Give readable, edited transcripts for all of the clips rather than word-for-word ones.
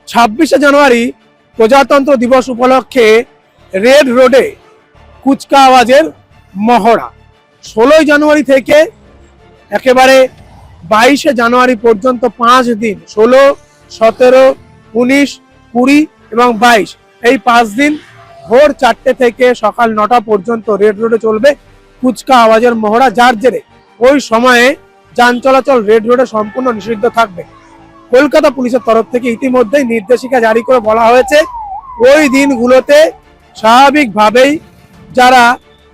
26শে জানুয়ারি প্রজাতন্ত্র দিবস উপলক্ষে রেড রোডে কুচকাওয়াজের মহড়া 16 জানুয়ারি থেকে একেবারে 22শে জানুয়ারি পর্যন্ত 5 দিন 16, 17, 19, 20 এবং 22 এই 5 দিন ভোর 4টে থেকে সকাল 9টা পর্যন্ত রেড রোডে চলবে কুচকাওয়াজের মহড়া, যার জেরে ওই সময়ে যান চলাচল রেড রোডে সম্পূর্ণ নিষিদ্ধ থাকবে। কলকাতা পুলিশের তরফ থেকে ইতিমধ্যেই নির্দেশিকা জারি করে বলা হয়েছে ওই দিনগুলোতে স্বাভাবিকভাবেই যারা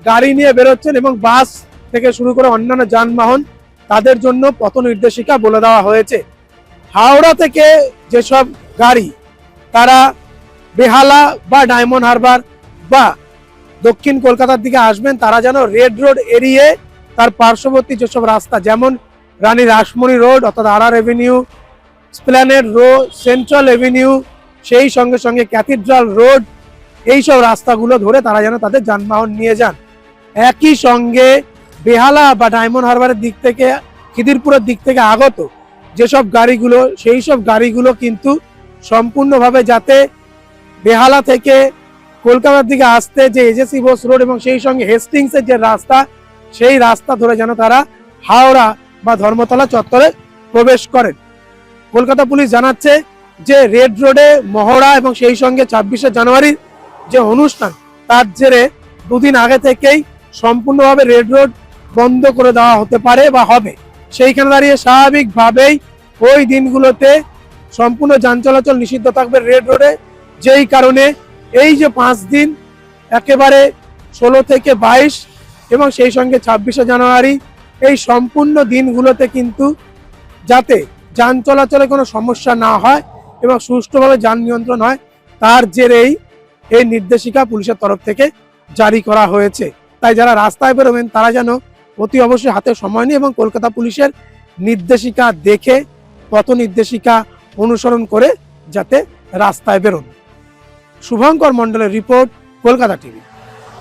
গাড়ি নিয়ে বেরোচ্ছেন এবং বাস থেকে শুরু করে অন্যান্য যানবাহন তাদের জন্য পথ নির্দেশিকা বলে দেওয়া হয়েছে। হাওড়া থেকে যেসব গাড়ি তারা বেহালা বা ডায়মন্ড হারবার বা দক্ষিণ কলকাতার দিকে আসবেন তারা যেন রেড রোড এড়িয়ে তার পার্শ্ববর্তী যেসব রাস্তা যেমন রানী রাসমণি রোড অর্থাৎ RR Avenue, Esplanade road, central Avenue, সেই সঙ্গে সঙ্গে ক্যাথিড্রাল রোড, এইসব রাস্তাগুলো ধরে তারা যেন তাদের যানবাহন নিয়ে যান। একই সঙ্গে বেহালা বা ডায়মন্ড হারবারের দিক থেকে খিদিরপুরের দিক থেকে আগত যেসব গাড়িগুলো সেই সব গাড়িগুলো কিন্তু সম্পূর্ণভাবে যাতে বেহালা থেকে কলকাতার দিকে আসতে যে এজেসি বোস রোড এবং সেই সঙ্গে হেস্টিংসের যে রাস্তা সেই রাস্তা ধরে যেন তারা হাওড়া বা ধর্মতলা চত্বরে প্রবেশ করেন। কলকাতা পুলিশ জানাচ্ছে যে রেড রোডে মহড়া এবং সেই সঙ্গে 26শে জানুয়ারির যে অনুষ্ঠান তার জেরে দুদিন আগে থেকেই সম্পূর্ণভাবে রেড রোড বন্ধ করে দেওয়া হতে পারে বা হবে। সেইখানে দাঁড়িয়ে স্বাভাবিকভাবেই ওই দিনগুলোতে সম্পূর্ণ যান চলাচল নিষিদ্ধ থাকবে রেড রোডে, যেই কারণে এই যে 5 দিন একেবারে 16 থেকে 22 এবং সেই সঙ্গে 26শে জানুয়ারি এই সম্পূর্ণ দিনগুলোতে কিন্তু যাতে যান চলাচলে কোনো সমস্যা না হয় এবং সুষ্ঠুভাবে যান নিয়ন্ত্রণ হয় তার জেরেই এই নির্দেশিকা পুলিশের তরফ থেকে জারি করা হয়েছে। তাই যারা রাস্তায় বেরোবেন তারা যেন অতি অবশ্যই হাতে সময় নিয়ে এবং কলকাতা পুলিশের নির্দেশিকা দেখে পথ নির্দেশিকা অনুসরণ করে যাতে রাস্তায় বেরোন। শুভঙ্কর মণ্ডলের রিপোর্ট, কলকাতা টিভি।